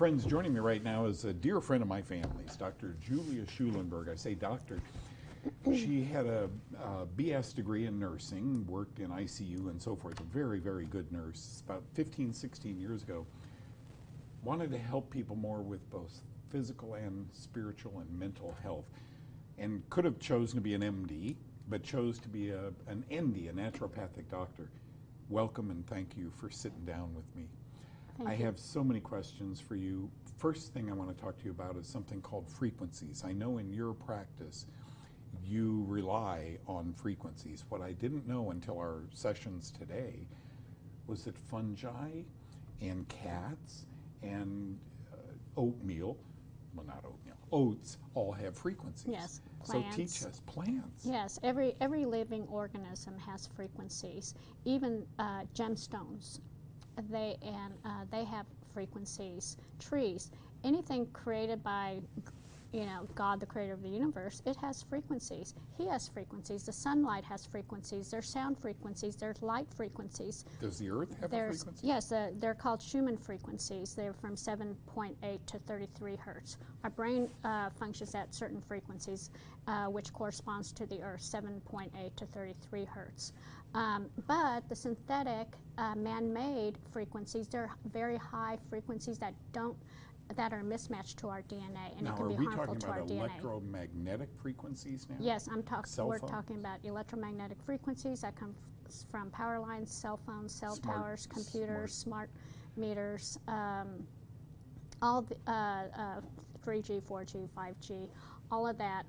Friends, joining me right now is a dear friend of my family's, Dr. Julia Schulenburg. I say doctor. She had a BS degree in nursing, worked in ICU and so forth, a very, very good nurse. About 15, 16 years ago, wanted to help people more with both physical and spiritual and mental health, and could have chosen to be an MD, but chose to be an ND, a naturopathic doctor. Welcome and thank you for sitting down with me. I have so many questions for you. First thing I want to talk to you about is something called frequencies. I know in your practice you rely on frequencies. What I didn't know until our sessions today was that fungi and cats and oatmeal, well, not oatmeal, oats all have frequencies. Yes, plants. So teach us, plants. Yes, every living organism has frequencies. Even gemstones, they have frequencies. Trees, anything created by, God, the creator of the universe, it has frequencies. He has frequencies. The sunlight has frequencies. There's sound frequencies. There's light frequencies. Does the earth have a frequency? Yes, they're called Schumann frequencies. They're from 7.8 to 33 hertz. Our brain functions at certain frequencies, which corresponds to the earth, 7.8 to 33 hertz. But the synthetic, man-made frequencies, they're very high frequencies that are mismatched to our DNA, and now, it can be harmful to our DNA. Are we talking about electromagnetic frequencies now? Yes, we're talking about electromagnetic frequencies that come from power lines, cell phones, cell towers, computers, smart meters, all the 3G, 4G, 5G, all of that,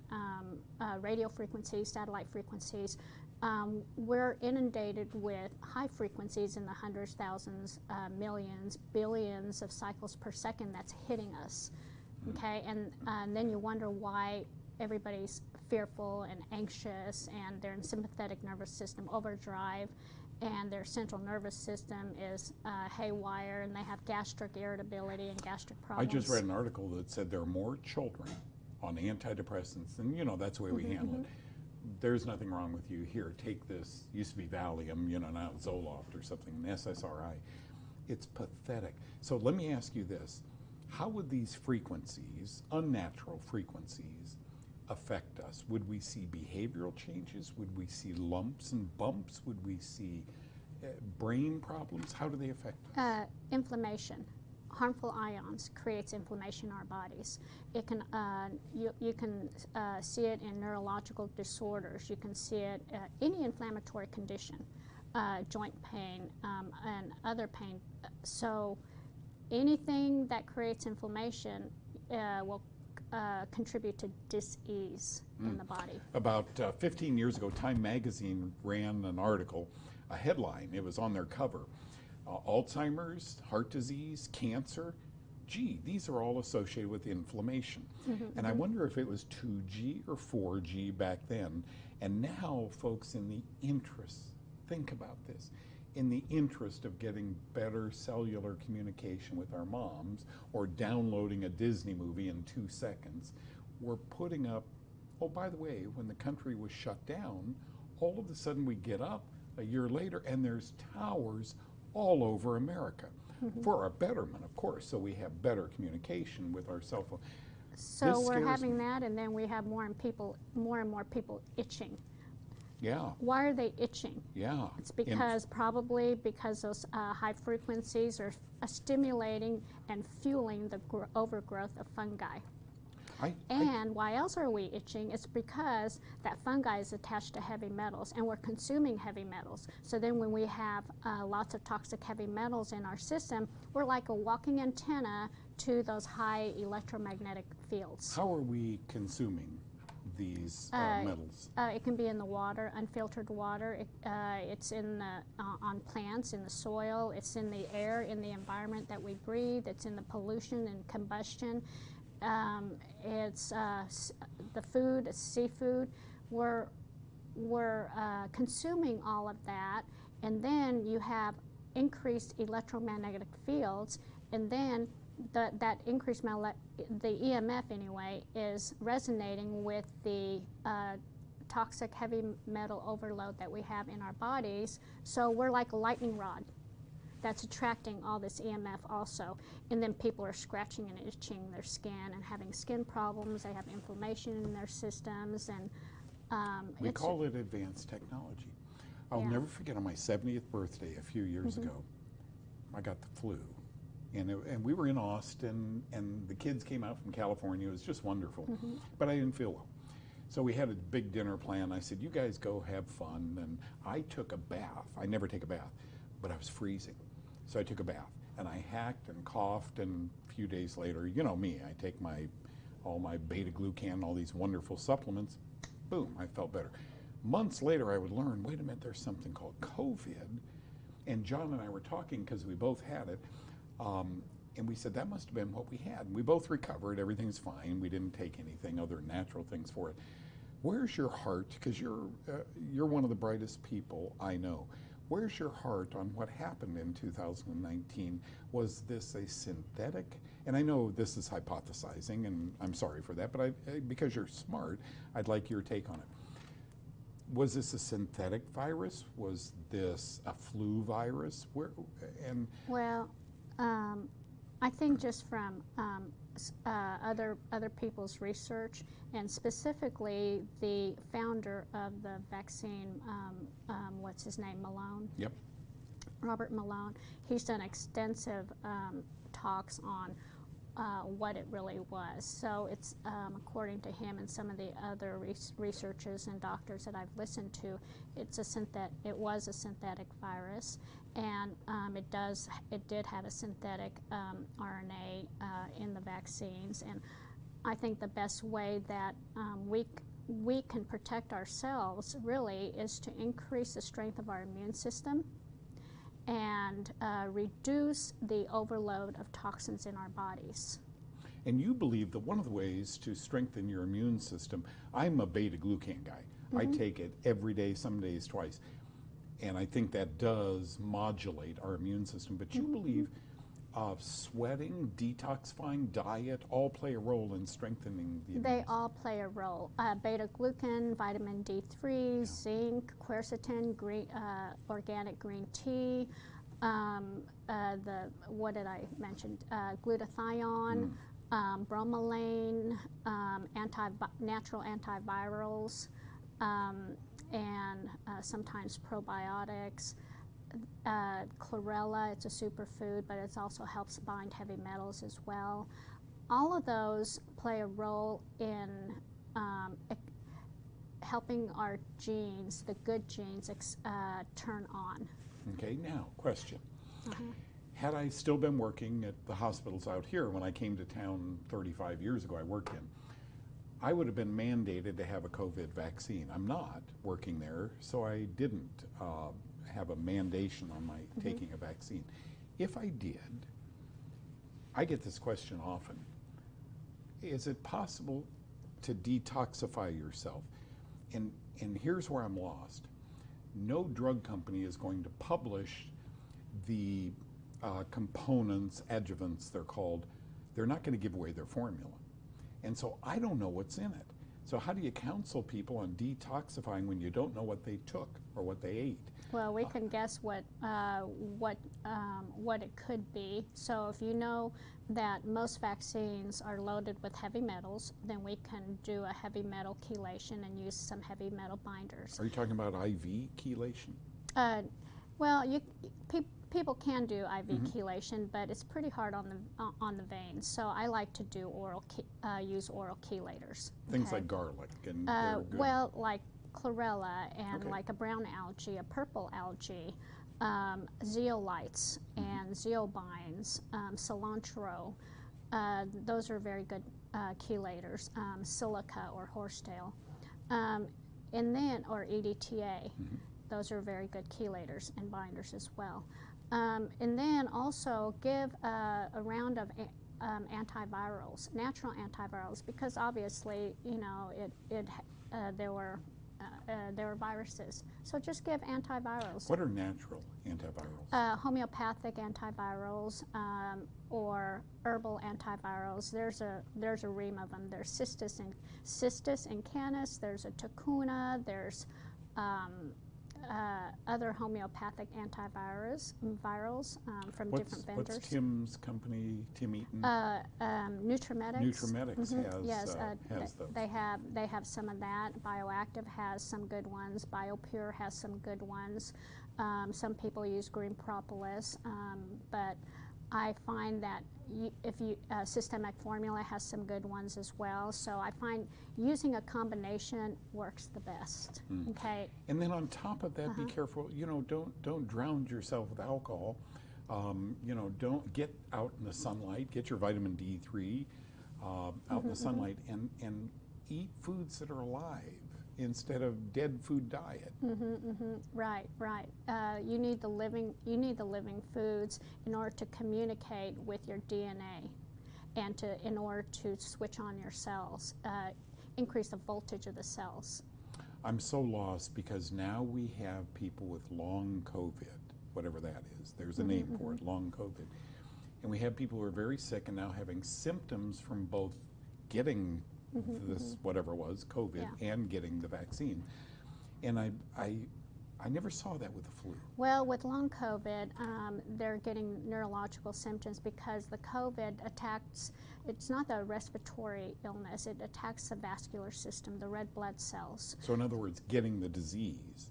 radio frequencies, satellite frequencies. We're inundated with high frequencies in the hundreds, thousands, millions, billions of cycles per second that's hitting us, okay? And then you wonder why everybody's fearful and anxious, and they're in sympathetic nervous system overdrive, and their central nervous system is haywire, and they have gastric irritability and gastric problems. I just read an article that said there are more children on antidepressants, and that's the way we handle it. There's nothing wrong with you. Here, take this. Used to be Valium, now it's Zoloft or something, an SSRI. It's pathetic. So let me ask you this. How would these frequencies, unnatural frequencies, affect us? Would we see behavioral changes? Would we see lumps and bumps? Would we see brain problems? How do they affect us? Inflammation. Harmful ions creates inflammation in our bodies. It can you can see it in neurological disorders. You can see it any inflammatory condition, joint pain and other pain. So anything that creates inflammation will contribute to dis-ease in the body. About 15 years ago, Time magazine ran an article, a headline. It was on their cover. Alzheimer's, heart disease, cancer, these are all associated with inflammation. And I wonder if it was 2G or 4G back then. And now, folks, in the interest, think about this, in the interest of getting better cellular communication with our moms or downloading a Disney movie in 2 seconds, we're putting up, oh, by the way, when the country was shut down, all of a sudden we get up a year later and there's towers all over America, for our betterment, of course, so we have better communication with our cell phone. So we're having that, and then we have more and more people itching. Yeah. Why are they itching? Yeah. It's probably because those high frequencies are stimulating and fueling the overgrowth of fungi. And why else are we itching? It's because that fungi is attached to heavy metals, and we're consuming heavy metals. So then when we have lots of toxic heavy metals in our system, we're like a walking antenna to those high electromagnetic fields. How are we consuming these metals? It can be in the water, unfiltered water. It's in on plants, in the soil. It's in the air, in the environment that we breathe. It's in the pollution and combustion. It's the food, it's seafood. We're consuming all of that, and then you have increased electromagnetic fields, and then that increased the EMF anyway is resonating with the toxic heavy metal overload that we have in our bodies. So we're like a lightning rod. that's attracting all this EMF also. And then people are scratching and itching their skin and having skin problems. They have inflammation in their systems, and we call it advanced technology. I'll Yeah. never forget on my 70th birthday a few years ago, I got the flu. And we were in Austin, and the kids came out from California. It was just wonderful. But I didn't feel well. So we had a big dinner plan. I said, you guys go have fun. And I took a bath. I never take a bath, but I was freezing. So I took a bath, and I hacked and coughed, and a few days later, you know me, I take all my beta-glucan, all these wonderful supplements. Boom, I felt better. Months later, I would learn, wait a minute, there's something called COVID. And John and I were talking because we both had it. And we said, that must have been what we had. And we both recovered. Everything's fine. We didn't take anything other natural things for it. Where's your heart? Because you're one of the brightest people I know. Where's your heart on what happened in 2019? Was this a synthetic? And I know this is hypothesizing, and I'm sorry for that, but because you're smart, I'd like your take on it. Was this a synthetic virus? Was this a flu virus? Well, I think just from other people's research, and specifically the founder of the vaccine, what's his name, Malone? Yep. Robert Malone. He's done extensive talks on what it really was. So it's, according to him and some of the other researchers and doctors that I've listened to, it was a synthetic virus, and it did have a synthetic RNA in the vaccines. And I think the best way that we can protect ourselves really is to increase the strength of our immune system and reduce the overload of toxins in our bodies. And you believe that one of the ways to strengthen your immune system, I'm a beta-glucan guy. I take it every day, some days twice. And I think that does modulate our immune system. But you believe sweating, detoxifying, diet all play a role in strengthening the immune system? They all play a role. Beta-glucan, vitamin D3, zinc, quercetin, organic green tea, what did I mention? Glutathione, bromelain, natural antivirals, and sometimes probiotics. Chlorella, it's a superfood, but it also helps bind heavy metals as well. All of those play a role in helping our genes, the good genes, turn on. Okay, now, question. Had I still been working at the hospitals out here when I came to town 35 years ago, I worked in, I would have been mandated to have a COVID vaccine. I'm not working there, so I didn't have a mandation on my taking a vaccine. If I did, I get this question often. Is it possible to detoxify yourself? And here's where I'm lost. No drug company is going to publish the components, adjuvants they're called. They're not going to give away their formula. And so I don't know what's in it. So how do you counsel people on detoxifying when you don't know what they took or what they ate? Well, we can guess what it could be. So if you know that most vaccines are loaded with heavy metals, then we can do a heavy metal chelation and use some heavy metal binders. Are you talking about IV chelation? Well, people can do IV chelation, but it's pretty hard on the veins. So I like to do use oral chelators. Things like garlic and they're good. Well, like chlorella and like a brown algae, a purple algae, zeolites and zeolbines, cilantro. Those are very good chelators. Silica or horsetail, and then or EDTA. Those are very good chelators and binders as well. And then also give a round of antivirals, natural antivirals, because obviously, you know, there were viruses. So just give antivirals. What are natural antivirals? Homeopathic antivirals or herbal antivirals. There's a ream of them. There's Cistus and Canis. There's a Tacuna. There's other homeopathic antivirals from different vendors. What's Tim's company, Tim Eaton? Nutramedics. Nutramedics Yes, has those. they have some of that. Bioactive has some good ones. BioPure has some good ones. Some people use green propolis, but I find that Systemic Formula has some good ones as well. So I find using a combination works the best. Okay. And then on top of that, be careful. You know, don't drown yourself with alcohol. You know, don't get out in the sunlight. Get your vitamin D3 out in the sunlight, and eat foods that are alive instead of dead food diet. Right. You need the living foods in order to communicate with your DNA, and in order to switch on your cells, increase the voltage of the cells. I'm so lost because now we have people with long COVID, whatever that is. There's a name for it, long COVID. And we have people who are very sick and now having symptoms from both getting this, whatever it was, COVID, and getting the vaccine. And I never saw that with the flu. Well, with long COVID, they're getting neurological symptoms because the COVID attacks, it's not the respiratory illness, it attacks the vascular system, the red blood cells. So in other words, getting the disease,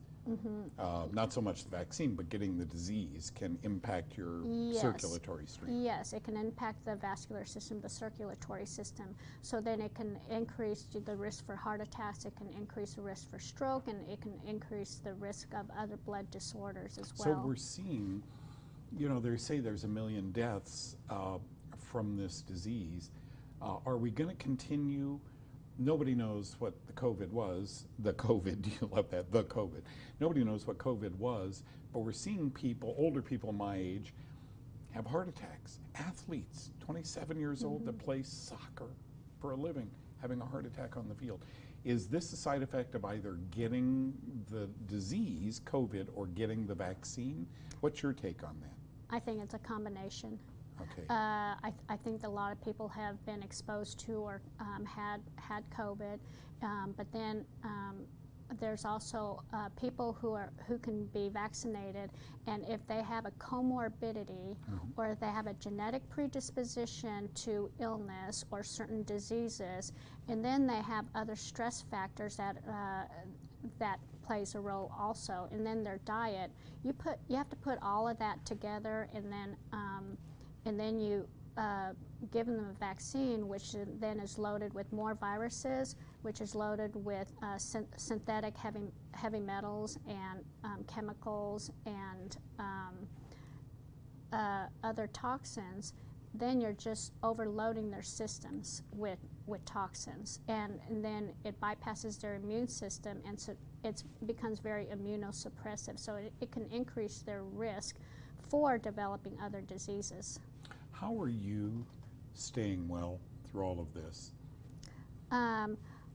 not so much the vaccine, but getting the disease can impact your circulatory stream. Yes, it can impact the vascular system, the circulatory system. So then it can increase the risk for heart attacks, it can increase the risk for stroke, and it can increase the risk of other blood disorders as well. So we're seeing, you know, they say there's 1 million deaths from this disease. Are we going to continue? Nobody knows what the COVID was. The COVID, you love that, the COVID. Nobody knows what COVID was, but we're seeing people, older people my age, have heart attacks. Athletes, 27 years old, that play soccer for a living, having a heart attack on the field. Is this a side effect of either getting the disease, COVID, or getting the vaccine? What's your take on that? I think it's a combination. Okay. I think a lot of people have been exposed to or had COVID, but then there's also people who can be vaccinated, and if they have a comorbidity or if they have a genetic predisposition to illness or certain diseases, and then they have other stress factors that plays a role also, and then their diet, you have to put all of that together, and then you give them a vaccine, which then is loaded with more viruses, which is loaded with synthetic heavy metals and chemicals and other toxins. Then you're just overloading their systems with toxins, and then it bypasses their immune system, and so it becomes very immunosuppressive. So it can increase their risk for developing other diseases. How are you staying well through all of this?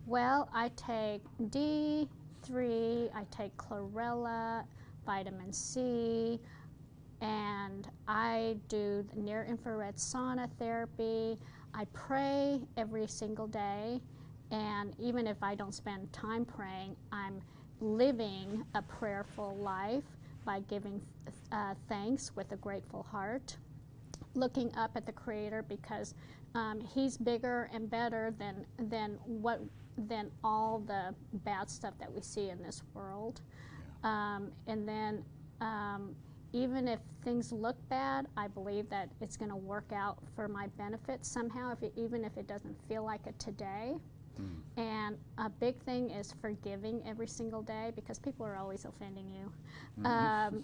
Well, I take D3, I take chlorella, vitamin C, and I do the near-infrared sauna therapy. I pray every single day, and even if I don't spend time praying, I'm living a prayerful life by giving thanks with a grateful heart, looking up at the Creator, because He's bigger and better than all the bad stuff that we see in this world. And then even if things look bad, I believe that it's going to work out for my benefit somehow, even if it doesn't feel like it today. And a big thing is forgiving every single day, because people are always offending you.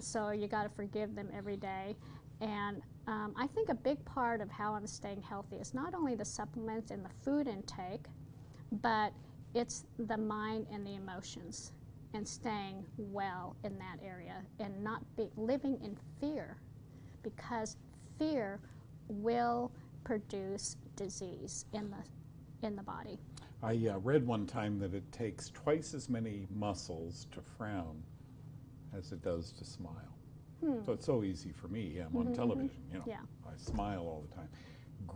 So you got to forgive them every day. And I think a big part of how I'm staying healthy is not only the supplements and the food intake, but it's the mind and the emotions, and staying well in that area, and not living in fear, because fear will produce disease in the body. I read one time that it takes twice as many muscles to frown as it does to smile. So it's so easy for me. I'm on television, you know. Yeah. I smile all the time.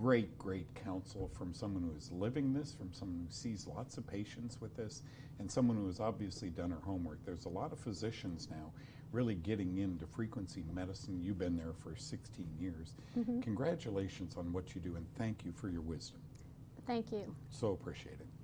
great, great counsel from someone who is living this, from someone who sees lots of patients with this, and someone who has obviously done her homework. There's a lot of physicians now really getting into frequency medicine. You've been there for 16 years. Congratulations on what you do, and thank you for your wisdom. Thank you. So appreciate it.